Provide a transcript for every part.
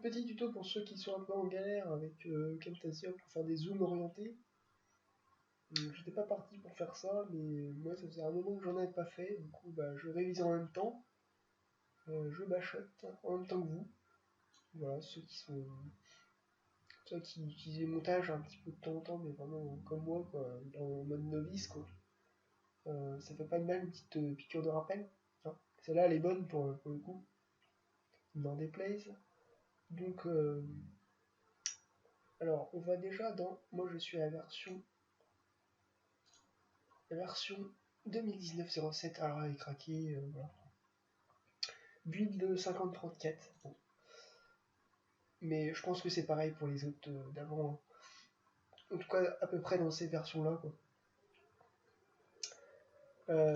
petit tuto pour ceux qui sont un peu en galère avec Camtasia pour faire des zooms orientés. J'étais pas parti pour faire ça, mais moi ça faisait un moment que j'en avais pas fait, du coup bah, je révise en même temps, je bachote en même temps que vous. Voilà, ceux qui utilisent le montage un petit peu de temps en temps, mais vraiment comme moi, quoi, en mode novice quoi. Ça fait pas de mal une petite piqûre de rappel. Enfin, celle-là elle est bonne pour le coup, dans des plays. Donc alors on voit déjà dans, moi je suis à la version 2019-07, alors elle est craquée, voilà. Build de 5034, bon. Mais je pense que c'est pareil pour les autres d'avant, hein. En tout cas, à peu près dans ces versions-là, quoi.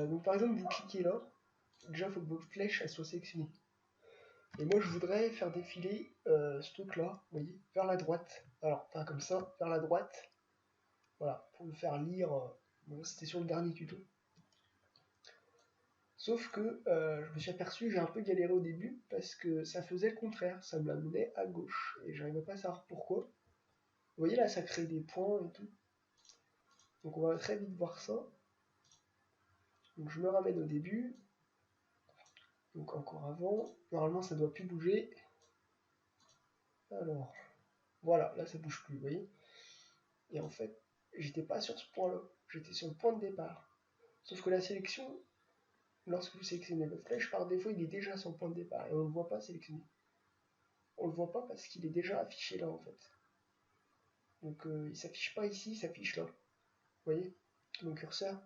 Donc par exemple, vous cliquez là, déjà il faut que votre flèche elle soit sélectionnée. Et moi je voudrais faire défiler ce truc-là, vous voyez, vers la droite. Alors, pas comme ça, vers la droite. Voilà, pour le faire lire. Bon, c'était sur le dernier tuto. Sauf que je me suis aperçu, j'ai un peu galéré au début parce que ça faisait le contraire, ça me l'amenait à gauche et j'arrivais pas à savoir pourquoi. Vous voyez là, ça crée des points et tout. Donc on va très vite voir ça. Donc je me ramène au début. Donc encore avant. Normalement ça doit plus bouger. Alors, voilà, là ça bouge plus, vous voyez. Et en fait, j'étais pas sur ce point-là, j'étais sur le point de départ. Sauf que la sélection, lorsque vous sélectionnez votre flèche, par défaut il est déjà sur le point de départ et on ne le voit pas sélectionné. On le voit pas parce qu'il est déjà affiché là en fait. Donc il s'affiche pas ici, il s'affiche là. Vous voyez, mon curseur.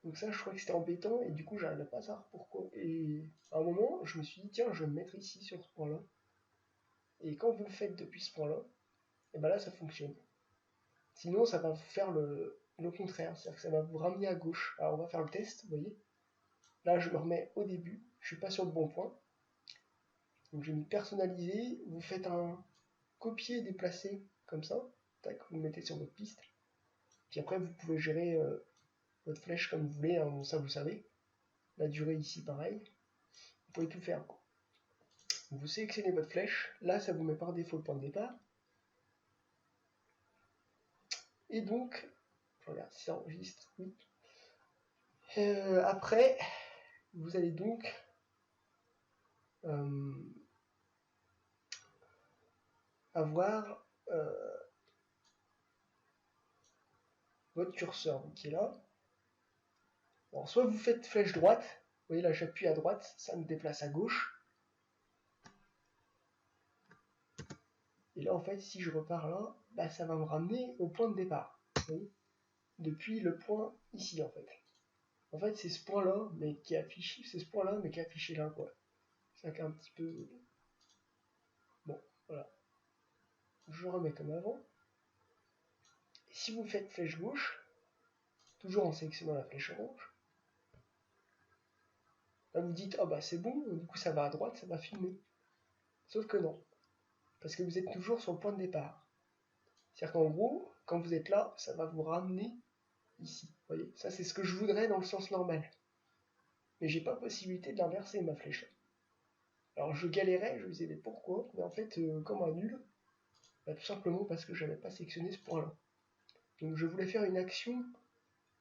Donc ça, je crois que c'était embêtant et du coup, j'arrivais pas à savoir pourquoi. Et à un moment, je me suis dit, tiens, je vais me mettre ici sur ce point-là. Et quand vous le faites depuis ce point-là, et ben là, ça fonctionne. Sinon, ça va faire le contraire, c'est-à-dire que ça va vous ramener à gauche. Alors, on va faire le test, vous voyez. Là, je me remets au début, je suis pas sur le bon point. Donc, j'ai mis personnaliser, vous faites un copier-déplacer comme ça. Tac, vous le mettez sur votre piste. Puis après, vous pouvez gérer votre flèche comme vous voulez, hein, ça vous savez. La durée ici, pareil. Vous pouvez tout faire, quoi. Vous sélectionnez votre flèche, là ça vous met par défaut le point de départ. Et donc, je regarde si ça enregistre, oui. Après, vous allez donc avoir votre curseur qui est là. Alors, soit vous faites flèche droite, vous voyez là j'appuie à droite, ça me déplace à gauche. Et là en fait si je repars là, bah, ça va me ramener au point de départ. Vous voyez, depuis le point ici en fait. En fait c'est ce point là, mais qui est affiché, c'est ce point là, mais qui est affiché là quoi. C'est un petit peu. Bon, voilà. Je remets comme avant. Et si vous faites flèche gauche, toujours en sélectionnant la flèche orange, là vous dites, ah bah c'est bon, du coup ça va à droite, ça va filmer. Sauf que non, parce que vous êtes toujours sur le point de départ. C'est-à-dire qu'en gros, quand vous êtes là, ça va vous ramener ici. Vous voyez, ça c'est ce que je voudrais dans le sens normal. Mais j'ai pas possibilité de l'inverser ma flèche. Alors je galérais, je me disais mais pourquoi. Mais en fait, comme un nul, bah, tout simplement parce que j'avais pas sélectionné ce point-là. Donc je voulais faire une action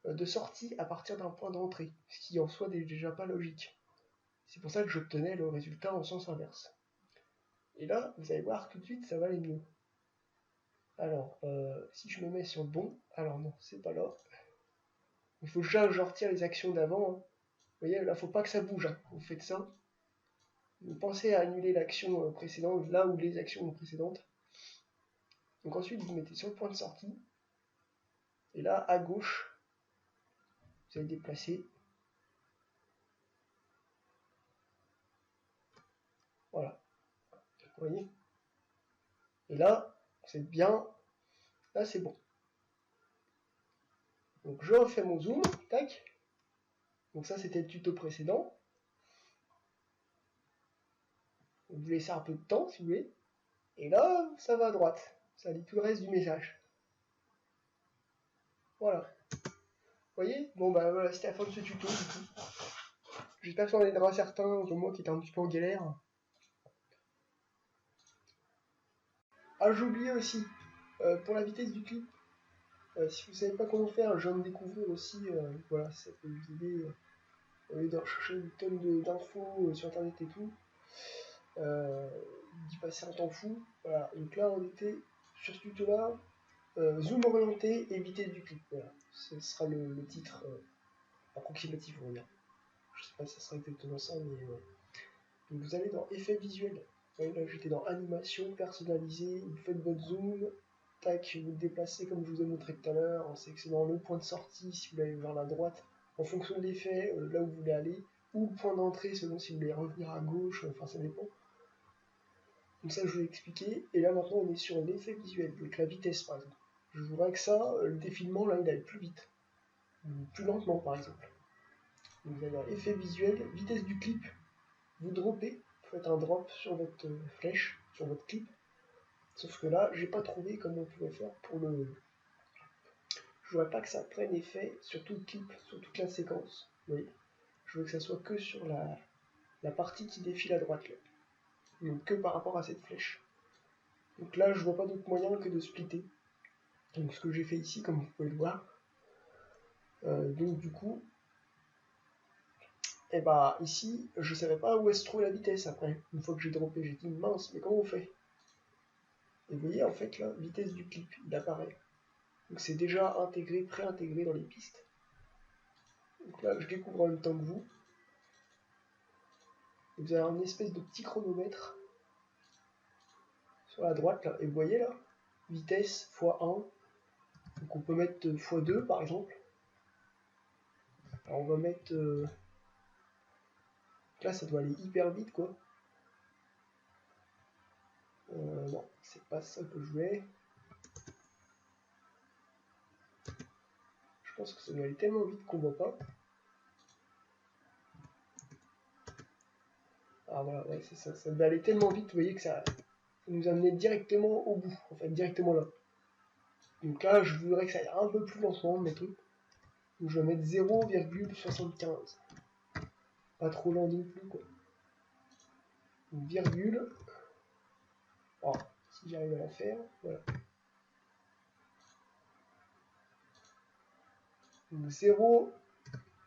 de sortie à partir d'un point d'entrée, ce qui en soi n'est déjà pas logique. C'est pour ça que j'obtenais le résultat en sens inverse. Et là, vous allez voir tout de suite, ça va aller mieux. Alors, si je me mets sur le bon, alors non, c'est pas là. Il faut déjà que je retire les actions d'avant, hein. Vous voyez, là, faut pas que ça bouge, hein. Vous faites ça. Vous pensez à annuler l'action précédente, là où les actions précédentes. Donc ensuite, vous mettez sur le point de sortie. Et là, à gauche, vous allez déplacer. Voilà. Vous voyez. Et là, c'est bien. Là, c'est bon. Donc je refais mon zoom. Tac. Donc ça, c'était le tuto précédent. Vous laissez un peu de temps, si vous voulez. Et là, ça va à droite. Ça lit tout le reste du message. Voilà. Vous voyez. Bon, bah voilà, c'était la fin de ce tuto, du coup. J'espère que ça en aidera certains, comme moi, qui étaient un petit peu en galère. Ah, j'ai oublié aussi, pour la vitesse du clip, si vous savez pas comment faire, je viens de découvrir aussi, voilà, ça peut vous aider au lieu de rechercher une tonne d'infos sur internet et tout, d'y passer un temps fou. Voilà, donc là on était sur ce tuto là, zoom orienté et vitesse du clip. Voilà, ce sera le titre approximatif, on va dire. Je sais pas si ça sera exactement ça, mais ouais. Donc vous allez dans effets visuels. Ouais, là j'étais dans animation personnalisée, vous faites votre zoom, tac, vous le déplacez comme je vous ai montré tout à l'heure, en sélectionnant le point de sortie si vous voulez aller vers la droite, en fonction de l'effet, là où vous voulez aller, ou le point d'entrée selon si vous voulez revenir à gauche, enfin ça dépend. Donc ça je vous l'ai expliqué, et là maintenant on est sur l'effet visuel, avec la vitesse par exemple. Je voudrais que ça, le défilement là il aille plus vite, ou plus lentement par exemple. Donc vous allez dans effet visuel, vitesse du clip, vous droppez, vous faites un drop sur votre flèche, sur votre clip. Sauf que là, j'ai pas trouvé comment on pouvait faire pour le. Je voudrais pas que ça prenne effet sur tout le clip, sur toute la séquence. Vous voyez, je veux que ça soit que sur la partie qui défile à droite là. Donc que par rapport à cette flèche. Donc là, je vois pas d'autre moyen que de splitter. Donc ce que j'ai fait ici, comme vous pouvez le voir. Donc du coup, et bah ici, je savais pas où est-ce trouver la vitesse après. Une fois que j'ai droppé, j'ai dit mince, mais comment on fait? Et vous voyez en fait là, vitesse du clip, il apparaît. Donc c'est déjà intégré, pré-intégré dans les pistes. Donc là, je découvre en même temps que vous. Vous avez une espèce de petit chronomètre sur la droite là, et vous voyez là, vitesse x1, donc on peut mettre x2 par exemple. Alors on va mettre, là ça doit aller hyper vite quoi. Non, c'est pas ça que je voulais. Je pense que ça doit aller tellement vite qu'on voit pas. Ah voilà, ouais c'est ça, ça doit aller tellement vite, vous voyez que ça nous amenait directement au bout, en fait directement là. Donc là je voudrais que ça aille un peu plus lentement mes trucs. Donc je vais mettre 0,75. Pas trop lent non plus quoi. Une virgule. Oh, si j'arrive à la faire, voilà. Donc 0,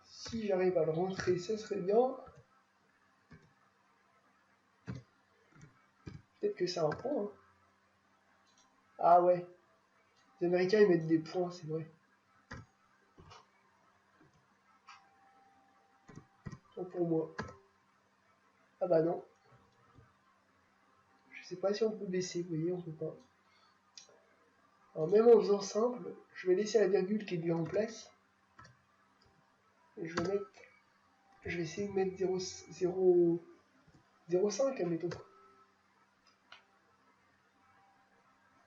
si j'arrive à le rentrer, ça serait bien. Peut-être que c'est un point. Hein. Ah ouais, les Américains ils mettent des points, c'est vrai. Tant pour moi. Ah bah non. Je sais pas si on peut baisser, vous voyez, on peut pas. Alors même en faisant simple, je vais laisser la virgule qui est bien en place. Et je vais essayer de mettre 0,5 admettons.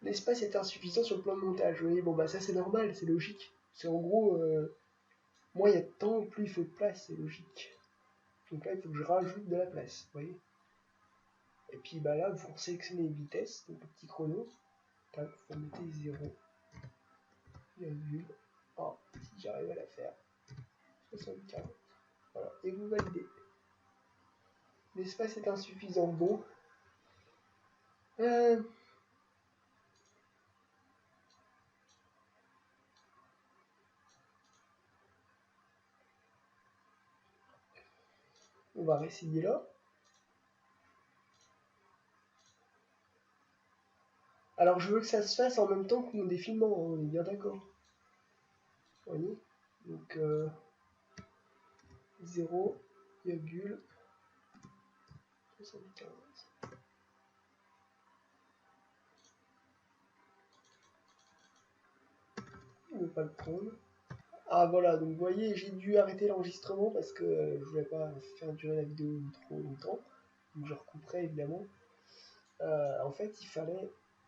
L'espace est insuffisant sur le plan de montage, vous voyez, bon bah ça c'est normal, c'est logique. C'est en gros, moins il y a de temps, plus il faut de place, c'est logique. Donc là il faut que je rajoute de la place, vous voyez. Et puis bah là, vous sélectionnez les vitesses, donc le petit chrono. Tac, vous mettez 0, virgule. Oh, si j'arrive à la faire. 75. Voilà, et vous validez. L'espace est insuffisant. Bon. Euh, on va réessayer là. Alors je veux que ça se fasse en même temps que mon défilement, hein, on est bien d'accord. Vous voyez. Donc 0,75. Il ne veut pas le prendre. Ah voilà, donc vous voyez, j'ai dû arrêter l'enregistrement parce que je voulais pas faire durer la vidéo trop longtemps. Donc je recouperai évidemment. En fait, il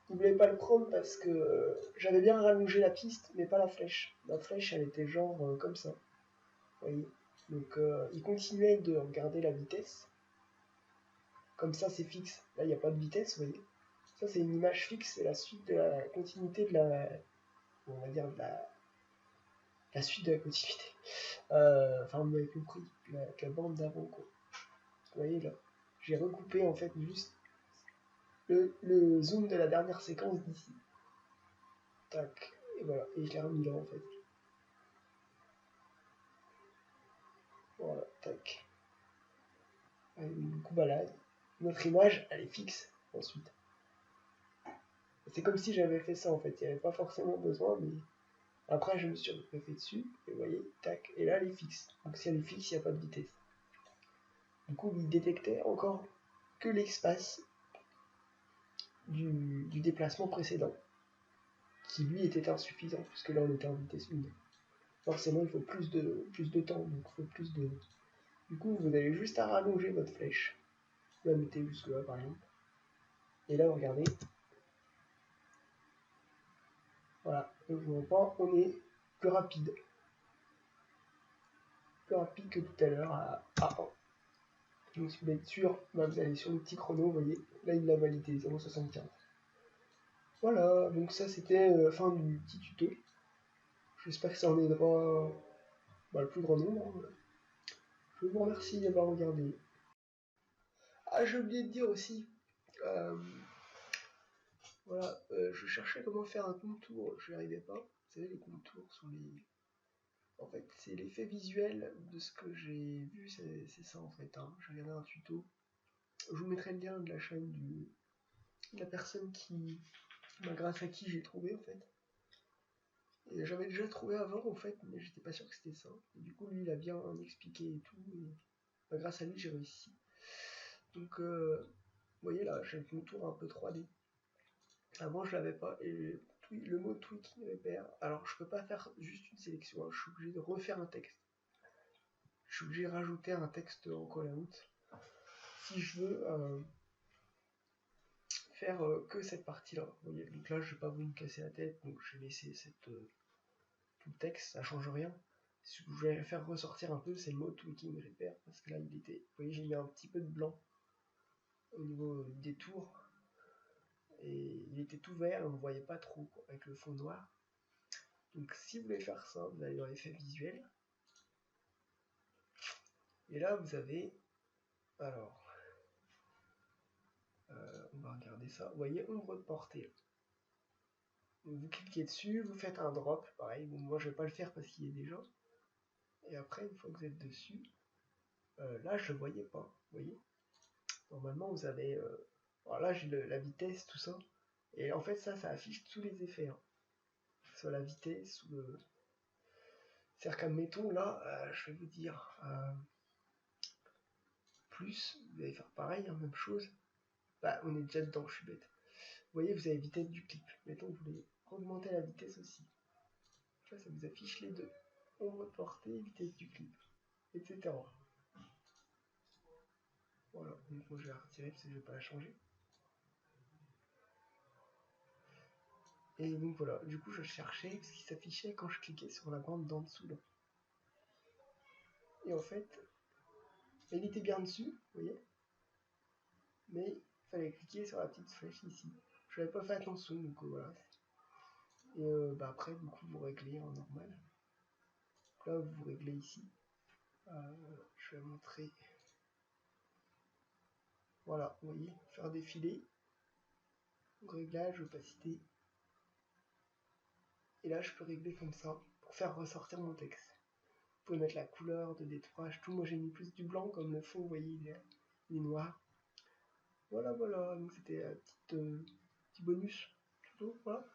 voulait pas le prendre parce que j'avais bien rallongé la piste, mais pas la flèche. La flèche, elle était genre comme ça. Vous voyez. Donc il continuait de regarder la vitesse. Comme ça, c'est fixe. Là, il n'y a pas de vitesse, vous voyez. Ça, c'est une image fixe, c'est la suite de la continuité de la. On va dire de la suite de la continuité. Enfin, vous m'avez compris, la bande d'avant, quoi. Vous voyez là, j'ai recoupé en fait juste le zoom de la dernière séquence d'ici. Tac, et voilà, et je l'ai remis là en fait. Voilà, tac. Du coup, bah là, notre image, elle est fixe ensuite. C'est comme si j'avais fait ça en fait, il n'y avait pas forcément besoin, mais après je me suis refait dessus, et vous voyez, tac, et là elle est fixe. Donc si elle est fixe, il n'y a pas de vitesse. Du coup, il détectait encore que l'espace du déplacement précédent, qui lui était insuffisant, puisque là on était en vitesse 1. Forcément, il faut plus de temps, donc il faut plus de... Du coup, vous avez juste à rallonger votre flèche. Vous la mettez jusque là, par exemple. Et là, regardez. Voilà, donc vous voyez pas, on est plus rapide. Plus rapide que tout à l'heure à 1. Donc si vous voulez être sûr, bah, vous allez sur le petit chrono, vous voyez, là il l'a validé, 0,75. Voilà, donc ça c'était la fin du petit tuto. J'espère que ça en aidera le plus grand nombre. Je vous remercie d'avoir regardé. Ah, j'ai oublié de dire aussi, euh, voilà, je cherchais comment faire un contour, je n'y arrivais pas. Vous savez, les contours sont les... En fait, c'est l'effet visuel de ce que j'ai vu, c'est ça en fait. Hein. J'ai regardé un tuto. Je vous mettrai le lien de la chaîne de la personne grâce à qui j'ai trouvé en fait. Et j'avais déjà trouvé avant en fait, mais j'étais pas sûr que c'était ça. Et du coup, lui, il a bien expliqué et tout. Et grâce à lui, j'ai réussi. Donc, vous voyez là, j'ai le contour un peu 3D. Avant, je l'avais pas. Et le mot tweaking repère. Alors, je peux pas faire juste une sélection. Hein. Je suis obligé de refaire un texte. Je suis obligé de rajouter un texte en call-out si je veux faire que cette partie-là. Vous voyez, donc là, je vais pas voulu me casser la tête, donc j'ai laissé tout le texte, ça change rien. Si je voulais faire ressortir un peu, c'est le mot tweaking repair, parce que là, il était... Vous voyez, j'ai mis un petit peu de blanc au niveau des tours, et il était tout vert, et on ne voyait pas trop, quoi, avec le fond noir. Donc si vous voulez faire ça, vous allez dans l'effet visuel, et là, vous avez... Alors... on va regarder ça. Vous voyez, ombre de portée. Donc, vous cliquez dessus, vous faites un drop, pareil. Bon, moi, je vais pas le faire parce qu'il est déjà. Et après, une fois que vous êtes dessus, là, je ne voyais pas. Vous voyez, normalement, vous avez... alors là, j'ai la vitesse, tout ça. Et en fait, ça affiche tous les effets. Hein. Soit la vitesse, ou le... C'est-à-dire qu'admettons, là, je vais vous dire... plus, vous allez faire pareil, hein, même chose. Bah, on est déjà dedans, je suis bête. Vous voyez, vous avez vitesse du clip. Mettons que vous voulez augmenter la vitesse aussi. Là, ça vous affiche les deux. Ombre de portée, vitesse du clip, etc. Voilà, donc moi je vais la retirer parce que je ne vais pas la changer. Et donc voilà, du coup je cherchais ce qui s'affichait quand je cliquais sur la bande d'en dessous là. Et en fait, il était bien dessus, vous voyez, mais il fallait cliquer sur la petite flèche ici. Je n'avais pas fait attention, donc voilà. Et après, du coup, vous réglez en normal. Donc là, vous réglez ici. Je vais montrer. Voilà, vous voyez, faire défiler. Réglage, opacité. Et là, je peux régler comme ça pour faire ressortir mon texte. Vous pouvez mettre la couleur de détourage, tout. Moi, j'ai mis plus du blanc comme le fond, vous voyez, il est noir. Voilà, voilà. Donc, c'était un petit bonus. Voilà.